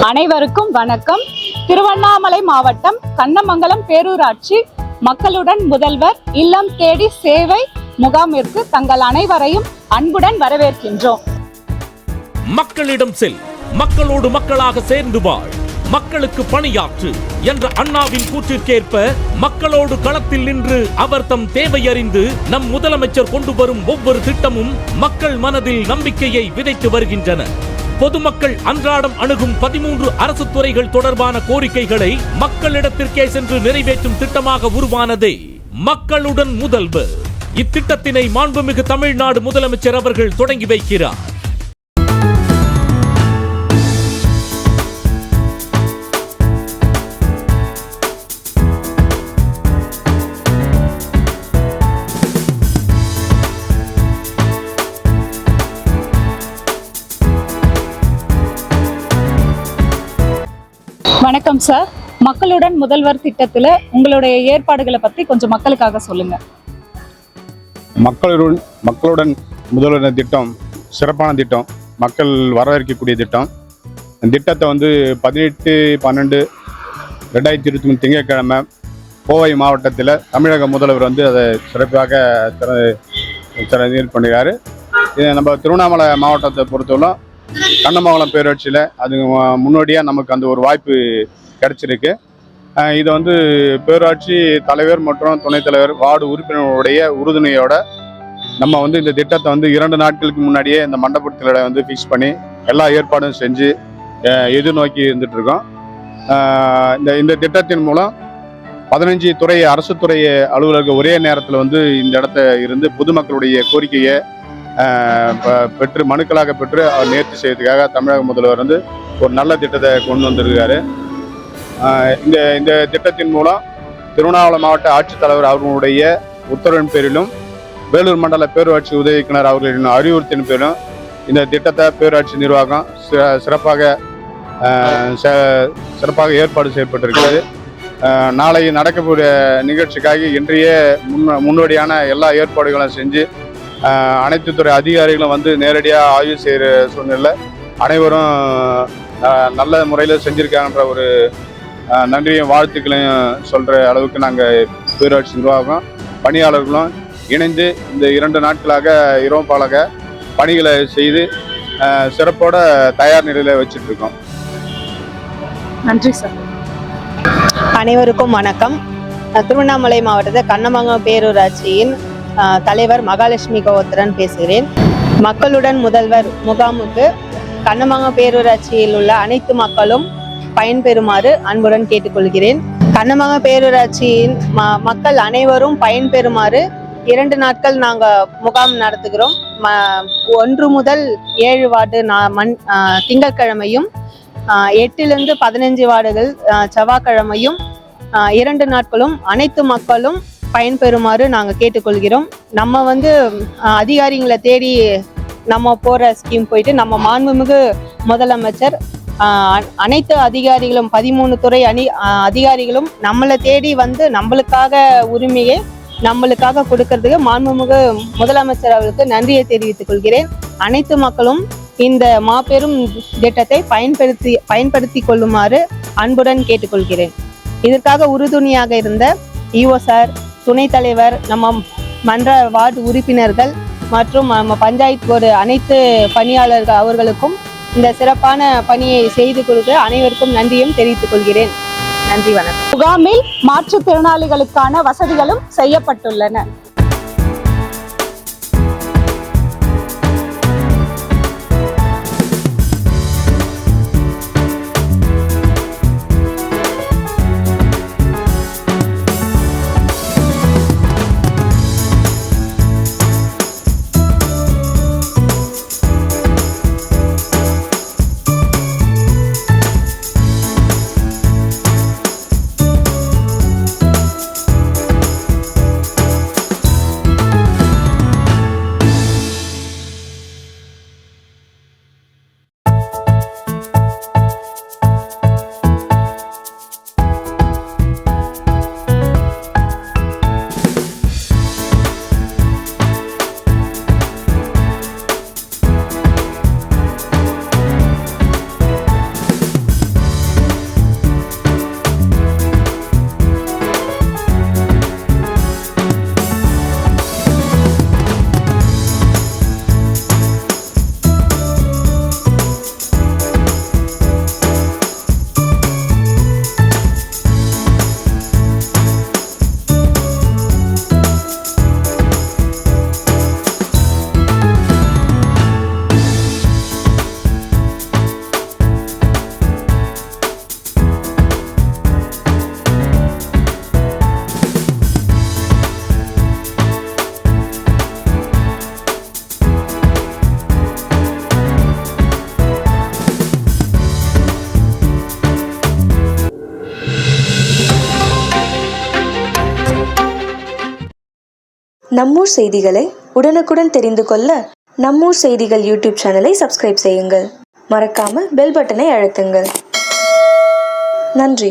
அனைவருக்கும் வணக்கம். திருவண்ணாமலை மாவட்டம் கண்ணமங்கலம் பேரூராட்சி மக்களுடன் முதல்வர் இல்லம் தேடி சேவை முகாமிற்கு தங்கள் அனைவரையும் அன்புடன் வரவேற்கின்றோம். மக்களிடம் செல், மக்களோடு மக்களாக சேர்ந்து வாழ், மக்களுக்கு பணியாற்று என்ற அண்ணாவின் கூற்றிற்கேற்ப மக்களோடு களத்தில் நின்று அவர் தம் தேவை அறிந்து நம் முதலமைச்சர் கொண்டு வரும் ஒவ்வொரு திட்டமும் மக்கள் மனதில் நம்பிக்கையை விதைத்து வருகின்றன. பொதுமக்கள் அன்றாடம் அணுகும் 13 அரசு துறைகள் தொடர்பான கோரிக்கைகளை மக்களிடத்திற்கே சென்று நிறைவேற்றும் திட்டமாக உருவானதே மக்களுடன் முதல்வர். இத்திட்டத்தினை மாண்புமிகு தமிழ்நாடு முதலமைச்சர் அவர்கள் தொடங்கி வைக்கிறார். வணக்கம் சார். மக்களுடன் முதல்வர் திட்டத்துல உங்களுடைய ஏற்பாடுகளை பத்தி கொஞ்சம் மக்களுக்காக சொல்லுங்க. மக்களுடன் முதல்வர் திட்டம் சிறப்பான திட்டம், மக்கள் வரவேற்கக்கூடிய திட்டம். இந்த திட்டத்தை 18/12/2023 திங்கட்கிழமை கோவை மாவட்டத்தில் தமிழக முதல்வர் அதை சிறப்பாக பண்ணுகிறார். இது நம்ம திருவண்ணாமலை மாவட்டத்தை பொறுத்தவரை கண்ணமங்கலம் பேரூராட்சியில் அது முன்னோடியாக நமக்கு அந்த ஒரு வாய்ப்பு கிடைச்சிருக்கு. இது பேரூராட்சி தலைவர் மற்றும் துணைத் தலைவர் வார்டு உறுப்பினருடைய உறுதுணையோட நம்ம இந்த திட்டத்தை 2 நாட்களுக்கு முன்னாடியே இந்த மண்டபத்தில் ஃபிக்ஸ் பண்ணி எல்லா ஏற்பாடும் செஞ்சு எதிர்நோக்கி இருந்துட்டு இருக்கோம். இந்த திட்டத்தின் மூலம் 15 துறை அரசு துறை அலுவலர்கள் ஒரே நேரத்தில் இந்த இடத்த இருந்து பொதுமக்களுடைய கோரிக்கையை பெற்று மனுக்களாக பெற்று அவர் நேர்த்தி செய்வதற்காக தமிழக முதல்வர் ஒரு நல்ல திட்டத்தை கொண்டு வந்திருக்காரு. இந்த திட்டத்தின் மூலம் திருவண்ணாமலை மாவட்ட ஆட்சித்தலைவர் அவர்களுடைய உத்தரவின் பேரிலும் வேலூர் மண்டல பேரூராட்சி உதவி இயக்குனர் அவர்களின் அறிவுறுத்தின் பேரிலும் இந்த திட்டத்தை பேரூராட்சி நிர்வாகம் சிறப்பாக ஏற்பாடு செய்யப்பட்டிருக்கிறது. நாளை நடக்கக்கூடிய நிகழ்ச்சிக்காக இன்றைய முன்னோடியான எல்லா ஏற்பாடுகளும் செஞ்சு அனைத்து துறை அதிகாரிகளும் நேரடியாக ஆய்வு செய்கிற சூழ்நிலை அனைவரும் நல்ல முறையில் செஞ்சுருக்காங்கன்ற ஒரு நன்றியும் வாழ்த்துக்களையும் சொல்கிற அளவுக்கு நாங்கள் பேரூராட்சி நிர்வாகம் பணியாளர்களும் இணைந்து இந்த 2 நாட்களாக இரவு பழக பணிகளை செய்து சிறப்போட தயார் நிலையில் வச்சுட்ருக்கோம். நன்றி சார். அனைவருக்கும் வணக்கம். திருவண்ணாமலை மாவட்டத்தில் கண்ணமங்கலம் பேரூராட்சியின் தலைவர் மகாலட்சுமி கோவத்திரன் பேசுகிறேன். மக்களுடன் முதல்வர் முகாமுக்கு கண்ணமங்கலம் பேரூராட்சியில் உள்ள அனைத்து மக்களும் பயன்பெறுமாறு அன்புடன் கேட்டுக்கொள்கிறேன். கண்ணமங்கலம் பேரூராட்சியின் மக்கள் அனைவரும் பயன்பெறுமாறு 2 நாட்கள் நாங்கள் முகாம் நடத்துகிறோம். 1 முதல் 7 வார்டு திங்கட்கிழமையும் 8லிருந்து 15 வார்டுகள் செவ்வாய்க்கிழமையும் 2 நாட்களும் அனைத்து மக்களும் பயன்பெறுமாறு நாங்கள் கேட்டுக்கொள்கிறோம். நம்ம அதிகாரிகளை தேடி நம்ம போகிற ஸ்கீம் போயிட்டு நம்ம மாண்புமிகு முதலமைச்சர் அனைத்து அதிகாரிகளும் 13 துறை அதிகாரிகளும் நம்மளை தேடி நம்மளுக்காக உரிமையை நம்மளுக்காக கொடுக்கறதுக்கு மாண்புமிகு முதலமைச்சர் அவர்களுக்கு நன்றியை தெரிவித்துக் கொள்கிறேன். அனைத்து மக்களும் இந்த மாபெரும் திட்டத்தை பயன்படுத்தி கொள்ளுமாறு அன்புடன் கேட்டுக்கொள்கிறேன். இதற்காக உறுதுணையாக இருந்த இஓ சார், துணைத் தலைவர், நம்ம மன்ற வார்டு உறுப்பினர்கள் மற்றும் நம்ம பஞ்சாயத்து போர்டு அனைத்து பணியாளர்கள் அவர்களுக்கும் இந்த சிறப்பான பணியை செய்து கொடுக்க அனைவருக்கும் நன்றியும் தெரிவித்துக் கொள்கிறேன். நன்றி, வணக்கம். முகாமில் மாற்றுத்திறனாளிகளுக்கான வசதிகளும் செய்யப்பட்டுள்ளன. நம்மூர் செய்திகளை உடனுக்குடன் தெரிந்து கொள்ள நம்மூர் செய்திகள் யூடியூப் சேனலை சப்ஸ்கிரைப் செய்யுங்கள். மறக்காம பெல் பட்டனை அழுத்துங்கள். நன்றி.